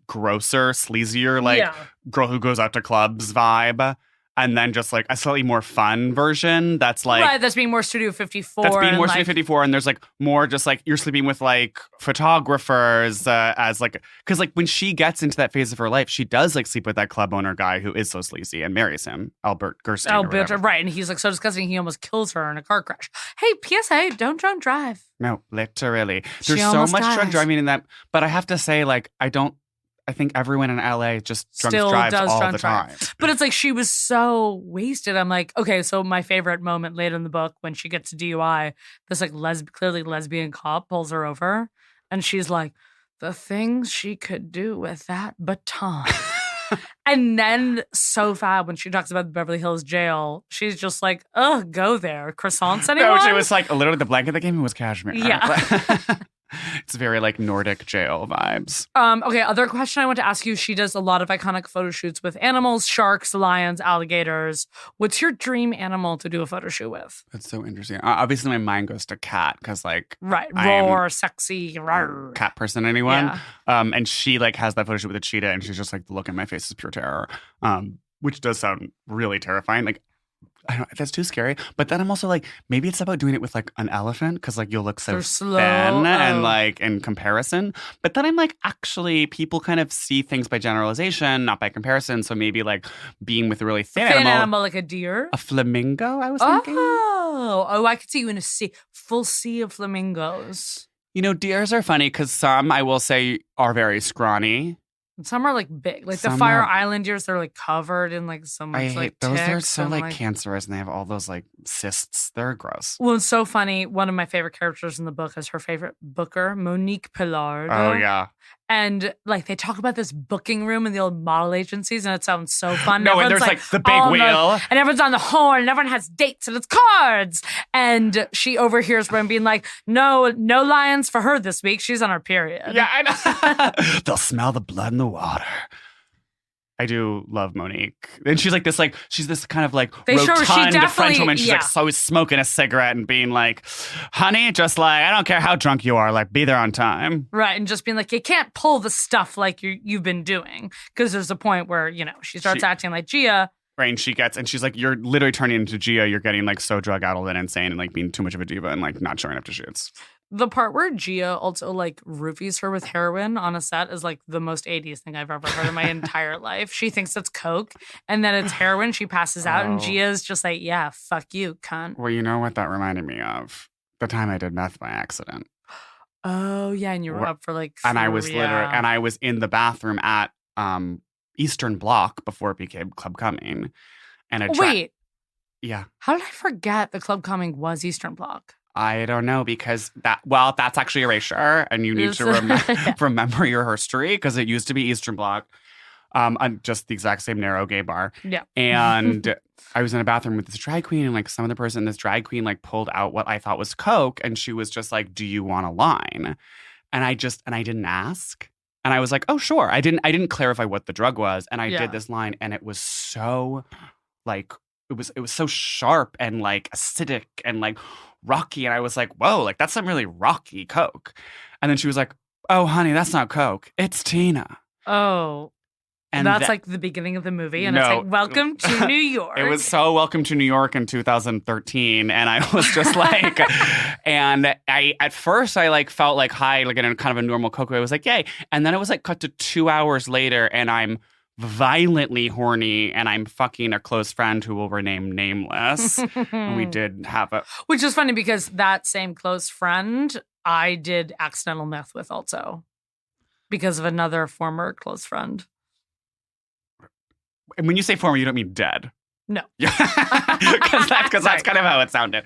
grosser, sleazier, girl who goes out to clubs vibe. and then just like a slightly more fun version that's like right, that's being more Studio 54. That's being more like, Studio 54, and there's like more just like you're sleeping with like photographers as like because like when she gets into that phase of her life, she does like sleep with that club owner guy who is so sleazy and marries him, Albert Gerstein. Right, and he's like so disgusting. He almost kills her in a car crash. Hey, PSA, don't drunk drive. No, literally. There's She so almost much drunk dies. driving in that, but I have to say, like, I think everyone in LA just drunk Still drives does all drunk the drive. time. But it's like she was so wasted. I'm like, okay, so my favorite moment later in the book when she gets to DUI, this like clearly lesbian cop pulls her over, and she's like, the things she could do with that baton. And then so fab when she talks about the Beverly Hills jail, she's just like, ugh, go there. Croissants, anyone? No, it was like literally the blanket that gave me was cashmere. Yeah. It's very like Nordic jail vibes. Okay, other question I want to ask you. She does a lot of iconic photo shoots with animals, sharks, lions, alligators. What's your dream animal to do a photo shoot with? That's so interesting. Obviously, my mind goes to cat because like Right, I am roar, sexy, roar. cat person, anyone. Yeah. And she like has that photo shoot with a cheetah, and she's just like the look in my face is pure terror. Which does sound really terrifying. Like I don't, that's too scary. But then I'm also like, maybe it's about doing it with like an elephant because like you'll look so They're slow. thin and Oh. like in comparison. But then I'm like, actually, people kind of see things by generalization, not by comparison. So maybe like being with a really thin, animal like a deer. a flamingo. I was thinking. Oh, I could see you in a full sea of flamingos. You know, deers are funny because some I will say are very scrawny. And some are like big, like the Some Fire are- Island deers. They're like covered in like so much I like hate those. They're ticks so and, like cancerous, and they have all those like cysts. They're gross. Well, it's so funny. One of my favorite characters in the book is her favorite booker, Monique Pilardo. Oh yeah. And like they talk about this booking room in the old model agencies, and it sounds so fun. No, and Everyone's, there's like the big on wheel. and everyone's on the horn, and everyone has dates, and it's cards. And she overhears them being like, "No lions for her this week. She's on her period." Yeah, I know. They'll smell the blood in the water. I do love Monique. And she's like this, like, she's this kind of like They show her- she rotund French definitely- woman. She's like yeah. so smoking a cigarette and being like, honey, just like, I don't care how drunk you are, like, be there on time. Right, and just being like, you can't pull the stuff like you've been doing, because there's a point where she starts acting like Gia. Right, and she's like, you're literally turning into Gia. You're getting like so drug addled and insane and like being too much of a diva and like not showing up to shoots. The part where Gia also like roofies her with heroin on a set is like the most 80s thing I've ever heard in my entire life. She thinks it's coke, and then it's heroin. She passes out, and Oh. Gia's just like, yeah, fuck you, cunt. Well, you know what that reminded me of? The time I did meth by accident. Oh yeah, and you were up for like, And I was I was in the bathroom at Eastern Bloc before it became Club Cumming. And Wait, yeah. how did I forget the Club Cumming was Eastern Bloc? I don't know because that's actually erasure, and you need to remember your history because it used to be Eastern Bloc, just the exact same narrow gay bar. Yeah. And I was in a bathroom with this drag queen, and like some other person, this drag queen like pulled out what I thought was coke, and she was just like, "Do you want a line?" And I didn't ask, and I was like, "Oh sure." I didn't clarify what the drug was, and I did this line, and it was so like it was so sharp and like acidic and like rocky, and I was like, whoa, like that's some really rocky coke. And then she was like, oh honey, that's not coke, it's Tina. Oh, And that's like the beginning of the movie, and it's No. like, welcome to New York. It was so Welcome to New York in 2013, and I was just like, and I at first I like felt like high, like in a kind of a normal coke way. I was like, yay, and then it was like cut to 2 hours later, and I'm violently horny, and I'm fucking a close friend who will remain nameless. And we did have a Which is funny because that same close friend I did accidental meth with also because of another former close friend. And when you say former, you don't mean dead. No. Yeah. Because that's kind of how it sounded.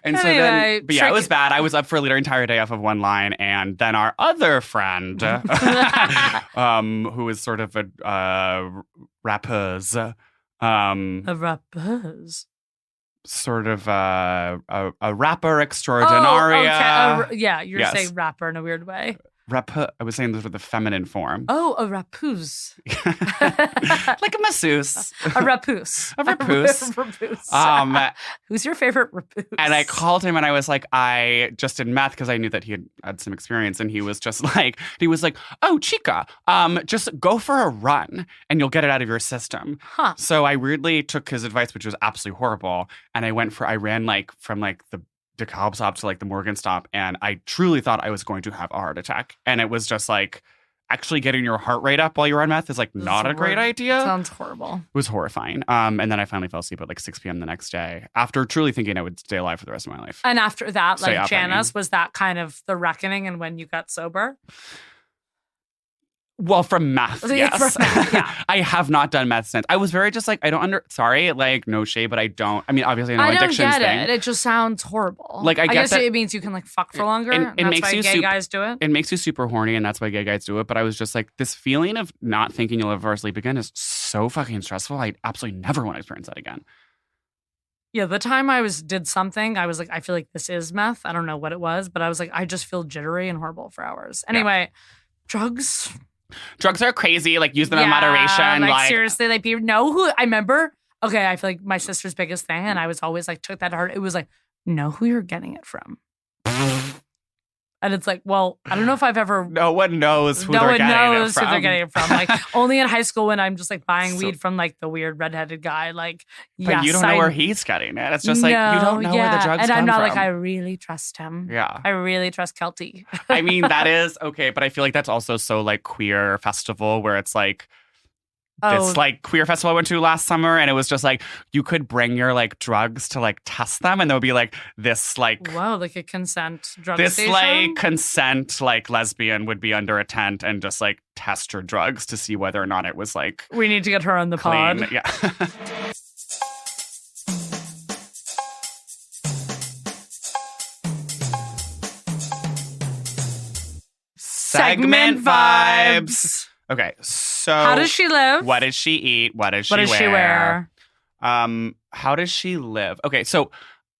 And so Anyway, then, but yeah, it was bad. I was up for literally an entire day off of one line. And then our other friend, who is sort of a rappeuse, A rappeuse. sort of a rapper extraordinaire. Okay. Yeah, you're Yes. saying rapper in a weird way. I was saying this with the feminine form. Oh, a rapuse. Like a masseuse. A rapuse. A rapuse. Rapuse. Who's your favorite rapuse? And I called him and I was like, I just did math because I knew that he had some experience. And he was like, oh, chica, just go for a run and you'll get it out of your system. Huh. So I weirdly took his advice, which was absolutely horrible. And I ran like from like the DeKalb stop to like the Morgan stop. And I truly thought I was going to have a heart attack. And it was just like, actually getting your heart rate up while you're on meth is like not a great idea. Sounds horrible. It was horrifying. And then I finally fell asleep at like 6 p.m. the next day after truly thinking I would stay alive for the rest of my life. And after that, Stay like up, Janice, was that kind of the reckoning and when you got sober? Well, from meth, yes. From meth, yeah. I have not done meth since. I was very just like, sorry, like no shade, but I don't. I mean, obviously I know I don't addictions get thing. it just sounds horrible. Like, I guess that it means you can like fuck for longer. it That's makes why you gay guys do it. It makes you super horny, and that's why gay guys do it. But I was just like, this feeling of not thinking you'll ever sleep again is so fucking stressful. I absolutely never want to experience that again. Yeah, the time I did something, I was like, I feel like this is meth. I don't know what it was, but I was like, I just feel jittery and horrible for hours. Anyway, drugs. Drugs are crazy. Like, use them in moderation. Like seriously, like you know who I remember? Okay, I feel like my sister's biggest thing, and I was always like took that to heart. It was like, know who you're getting it from. And it's like, well, I don't know if I've ever. No one knows who they're getting it from. Like only in high school when I'm just like buying weed from like the weird redheaded guy. Like, but you don't know where he's getting it. It's just like you don't know where the drugs come from. And I'm not like, I really trust him. Yeah. I really trust Kelty. I mean, that is okay, but I feel like that's also so like queer festival where it's like this like queer festival I went to last summer, and it was just like you could bring your like drugs to like test them, and there would be like this like like a consent drug this station? like consent like lesbian would be under a tent and just like test your drugs to see whether or not it was like we need to get her on the clean. pod. Yeah. Segment vibes. Okay, so how does she live? What does she eat? What does she wear? How does she live? Okay, so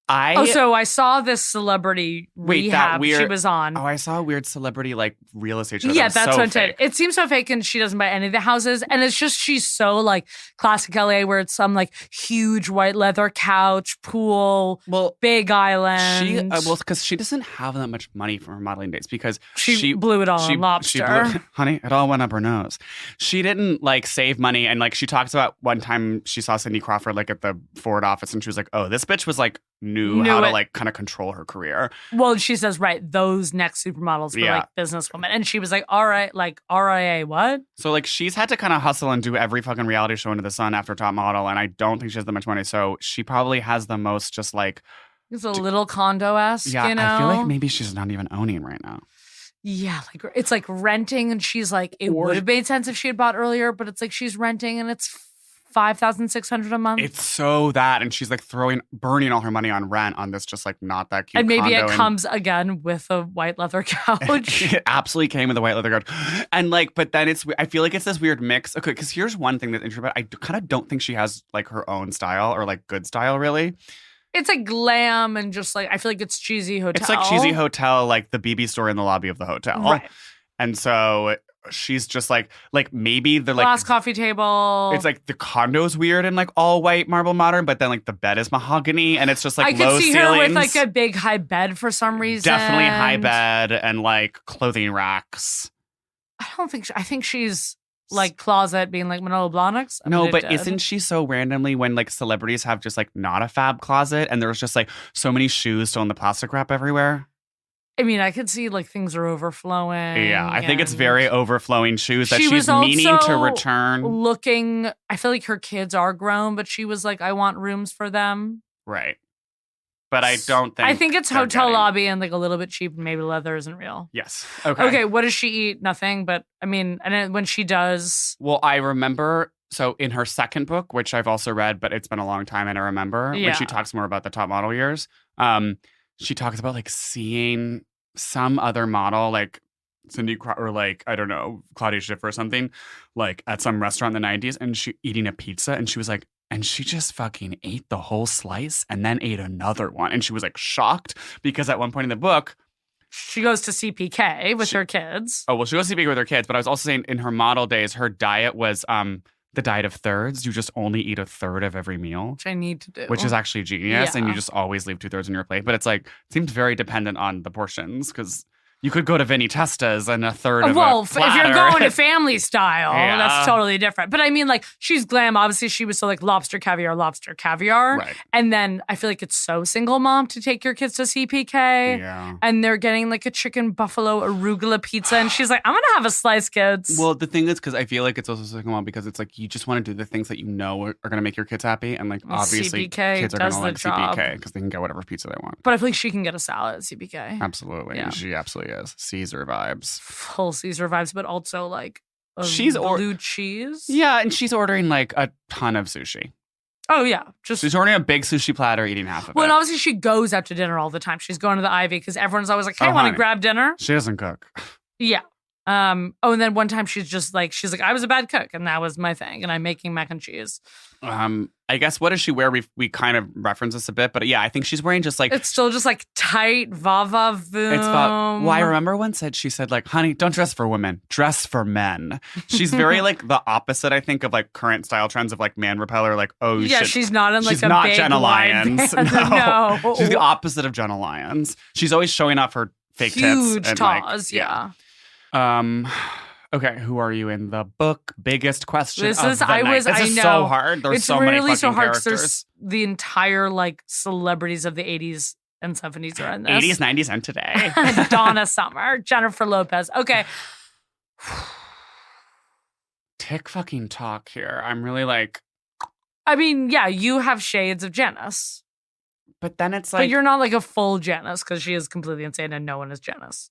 so I saw this celebrity rehab she was on. Oh, I saw a weird celebrity like real estate show. Yeah, that's so what fake. it seems so fake, and she doesn't buy any of the houses. And it's just she's so like classic LA, where it's some like huge white leather couch, pool, big island. Because she doesn't have that much money for her modeling days because she blew it all on Lobster. Honey, it all went up her nose. She didn't like save money, and like she talks about one time she saw Cindy Crawford like at the Ford office, and she was like, "Oh, this bitch was like." Knew how to like kind of control her career. Well, she says, right, those next supermodels were like businesswomen. And she was like, all right, like RIA, what? So like she's had to kind of hustle and do every fucking reality show under the sun after Top Model. And I don't think she has that much money. So she probably has the most just like. It's a little condo-esque, yeah, you know? I feel like maybe she's not even owning right now. Yeah, like it's like renting, and she's like, it would have made sense if she had bought earlier, but it's like she's renting and it's $5,600 a month. It's so that, and she's like burning all her money on rent on this just like not that cute. And maybe condo it comes again with a white leather couch. It absolutely came with a white leather couch, and like, but then I feel like it's this weird mix. Okay, because here's one thing that's interesting, but I kind of don't think she has like her own style or like good style really. It's like glam and just like I feel like it's cheesy hotel. It's like cheesy hotel, like the BB store in the lobby of the hotel, right? And so. She's just like maybe the like glass coffee table. It's like the condo's weird and like all white marble modern, but then like the bed is mahogany and it's just like low ceilings. I could see her with like a big high bed for some reason. Definitely high bed and like clothing racks. I think she's like closet being like Manolo Blahniks. No, but isn't she so randomly when like celebrities have just like not a fab closet and there's just like so many shoes still in the plastic wrap everywhere? I mean, I could see like things are overflowing. Yeah, I think it's very overflowing shoes that she's meaning to return. I feel like her kids are grown, but she was like, I want rooms for them. Right. But I don't think. I think it's hotel lobby and like a little bit cheap. Maybe leather isn't real. Yes. Okay. Okay, what does she eat? Nothing. But I mean, and then when she does. Well, I remember. So in her second book, which I've also read, but it's been a long time and I remember, when she talks more about the top model years, she talks about like seeing some other model like Cindy or like, I don't know, Claudia Schiffer or something, like at some restaurant in the 90s and she eating a pizza and she was like, and she just fucking ate the whole slice and then ate another one. And she was like shocked because at one point in the book, She goes to CPK with her kids. Oh, well, she goes to CPK with her kids, but I was also saying in her model days, her diet was the diet of thirds. You just only eat a third of every meal. Which I need to do. Which is actually genius. Yeah. And you just always leave 2/3 on your plate. But it's like, it seems very dependent on the portions because you could go to Vinny Testa's and a third of a Well, if platter. you're going to family style, Yeah. that's totally different. But I mean, like, she's glam. Obviously, she was so like lobster, caviar. Right. And then I feel like it's so single mom to take your kids to CPK. Yeah. And they're getting like a chicken buffalo arugula pizza. And she's like, I'm going to have a slice, kids. Well, the thing is, because I feel like it's also single mom because it's like you just want to do the things that you know are going to make your kids happy. And like, obviously, CPK kids are going does to the like job. CPK because they can get whatever pizza they want. But I feel like she can get a salad at CPK. Absolutely. Yeah. She absolutely is. Caesar vibes. Full Caesar vibes, but also like a She's blue cheese. Yeah, and she's ordering like a ton of sushi. Oh, yeah. Just She's ordering a big sushi platter, eating half of Well, it. and obviously she goes out to dinner all the time. She's going to the Ivy because everyone's always like, hey, Oh, want to honey. grab dinner? She doesn't cook. Yeah. Oh, and then one time she's like, I was a bad cook and that was my thing. And I'm making mac and cheese. I guess what does she wear? We kind of reference this a bit, but yeah, I think she's wearing just like It's still just like tight va-va-voom. it's about. Well, I remember one she said like, "Honey, don't dress for women, dress for men." She's very like the opposite, I think, of like current style trends of like man repeller. Like, oh, Yeah, shit. she's not in like She's a not big Jenna wide Lyons. band. No. She's the opposite of Jenna Lyons. She's always showing off her fake Huge tits and taws, like, yeah. Okay, who are you in the book? Biggest question This of is the night. This I is know. so hard. There's It's so really many fucking so hard characters. there's the entire like celebrities of the 80s and 70s are in this. 80s, 90s, and today. Donna Summer, Jennifer Lopez. Okay. Tick fucking talk here. I'm really like, I mean, yeah, you have shades of Janice. but then it's like, But you're not like a full Janice because she is completely insane and no one is Janice.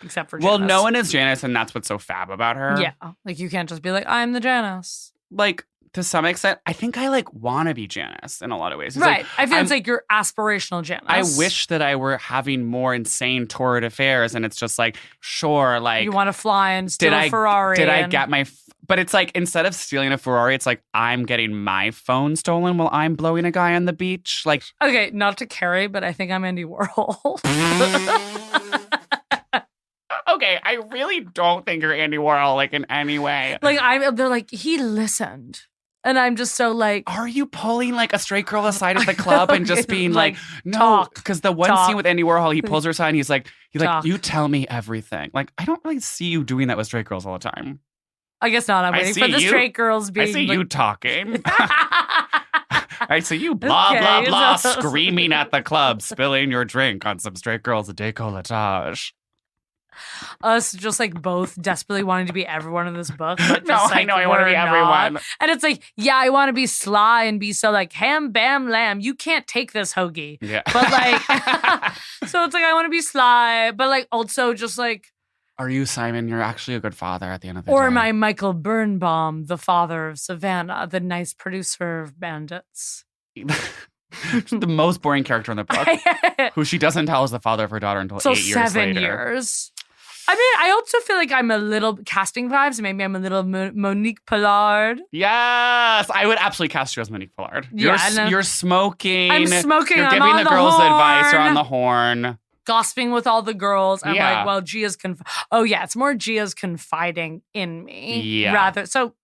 Except for well, Janice. no one is Janice, and that's what's so fab about her. Yeah. Like you can't just be like, I'm the Janice. Like, to some extent, I think I like want to be Janice in a lot of ways. It's Right. like, I feel it's like your aspirational Janice. I wish that I were having more insane torrid affairs, and it's just like, sure, like, you want to fly and steal a Ferrari. Did I and- get my? But it's like instead of stealing a Ferrari, it's like I'm getting my phone stolen while I'm blowing a guy on the beach. Like, Okay, not to carry, but I think I'm Andy Warhol. okay, I really don't think you're Andy Warhol like in any way. Like they're like, he listened. And I'm just so like, Are you pulling like a straight girl aside at the club and just being like, no? talk, Because the one talk. scene with Andy Warhol, he pulls her aside and he's like, Talk. you tell me everything. Like, I don't really see you doing that with straight girls all the time. I guess not. I'm I waiting see for the you. straight girls being I see like, you talking. I see you blah, Okay, blah, blah, so- screaming at the club, spilling your drink on some straight girl's décolletage. us just like both desperately wanting to be everyone in this book. But just, No, I like, know, I wanna we're be not. everyone. And it's like, yeah, I want to be sly and be so like ham, bam, lamb. You can't take this hoagie. Yeah. But like, so it's like, I want to be sly, but like also just like, Are you, Simon? You're actually a good father at the end of the day. or am I Michael Birnbaum, the father of Savannah, the nice producer of Bandits? the most boring character in the book, who she doesn't tell is the father of her daughter until So 8 years 7 later. years. I mean, I also feel like I'm a little casting vibes. Maybe I'm a little Monique Pollard. Yes, I would absolutely cast you as Monique Pollard. Yeah, and, You're smoking. I'm smoking, You're I'm giving on the the girls advice. You're horn. on the horn. Gossiping with all the girls. I'm Yeah. like, well, Gia's oh yeah, it's more Gia's confiding in me. Yeah. Rather so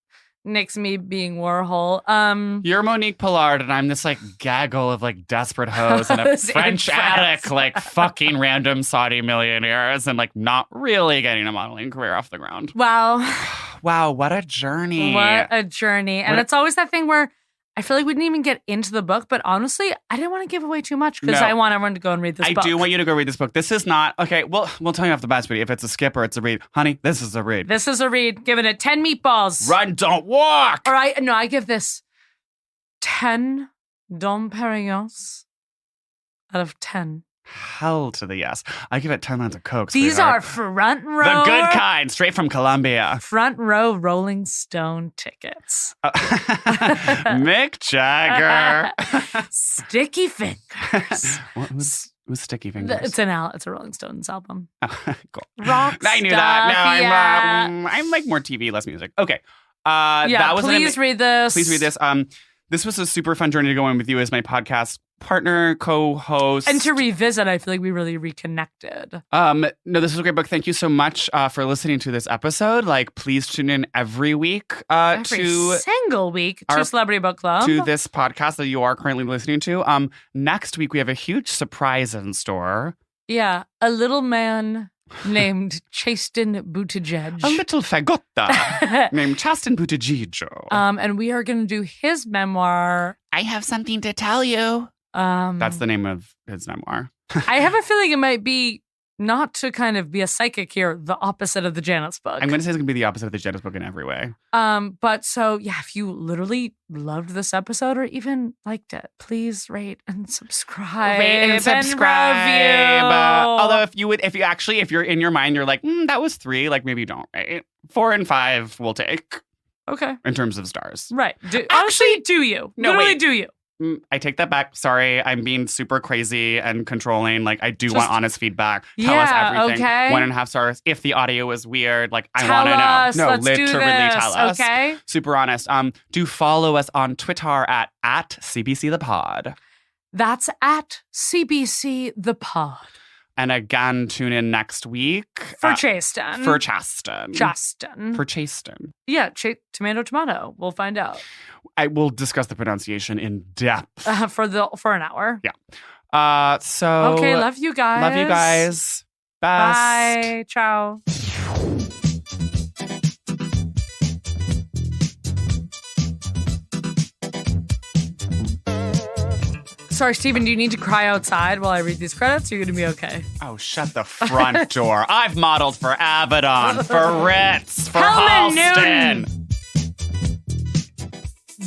Nick's me being Warhol. You're Monique Pollard, and I'm this like gaggle of like desperate hoes in a Hoes in French France. attic, like fucking random Saudi millionaires, and like not really getting a modeling career off the ground. Wow. Wow, what a journey! What a journey. And What- it's always that thing where I feel like we didn't even get into the book, but honestly, I didn't want to give away too much because No. I want everyone to go and read this I book. do want you to go read this book. This is not okay. Well, we'll tell you off the bat, sweetie. If it's a skip or it's a read, honey, this is a read. This is a read. Giving it 10 meatballs. Run, don't walk. Or I give this 10 Dom Perignons out of 10. Hell to the yes. I give it 10 lines of Coke. These are sweetheart. front row. the good kind, straight from Colombia. Front row Rolling Stone tickets. Mick Jagger. Sticky Fingers. Who's Sticky Fingers? It's a Rolling Stones album. Cool. Rock I knew stuff, that. No, yeah. I'm like more TV, less music. Okay. Yeah, that was please read this. Please read this. This was a super fun journey to go on with you as my podcast partner, co-host. And to revisit, I feel like we really reconnected. No, this is a great book. Thank you so much for listening to this episode. Like, please tune in every week Every single week to Celebrity Book Club. To this podcast that you are currently listening to. Next week, we have a huge surprise in store. Yeah, a little man named Chasten Buttigieg. A little fagotta named Chasten Buttigieg. And we are going to do his memoir. I have something to tell you. That's the name of his memoir. I have a feeling it might be, not to kind of be a psychic here, the opposite of the Janice book. I'm going to say it's going to be the opposite of the Janice book in every way. But so, yeah, if you literally loved this episode or even liked it, please rate and subscribe. Rate and subscribe. And review. Although if you're in your mind, you're like, that was 3, like maybe don't, right? 4 and 5 we'll take. Okay. In terms of stars. Right. Honestly, do you. No, literally wait. do you. I take that back. Sorry, I'm being super crazy and controlling. Like, I do want honest feedback. Tell us everything. Okay. 1.5 stars. If the audio is weird, like, I want to know. No, let's literally do this, tell us. Okay. Super honest. Do follow us on Twitter at CBC the Pod. That's at CBC the Pod. And again, tune in next week. For Chasten. For Chasten. Chasten. For Chasten. Yeah, tomato. We'll find out. I will discuss the pronunciation in depth. For an hour. Yeah. So. Okay, love you guys. Love you guys. Best. Bye. Ciao. Sorry, Stephen, do you need to cry outside while I read these credits? Or you're going to be okay? Oh, shut the front door. I've modeled for Abaddon, for Ritz, for Hellman Halston. Newton.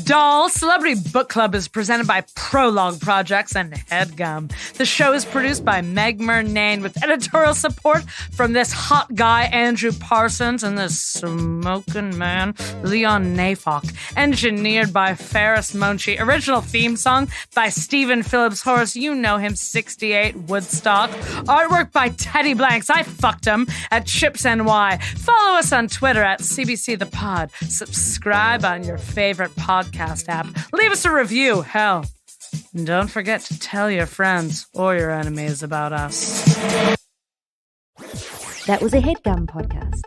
Doll Celebrity Book Club is presented by Prologue Projects and HeadGum. The show is produced by Meg Murnane with editorial support from this hot guy, Andrew Parsons, and this smoking man, Leon Nafok. Engineered by Ferris Monchi. Original theme song by Stephen Phillips Horace. You know him, 68 Woodstock. Artwork by Teddy Blanks. I fucked him at Chips NY. Follow us on Twitter at CBC The Pod. Subscribe on your favorite podcast app. Leave us a review. Hell, and don't forget to tell your friends or your enemies about us. That was a HeadGum podcast.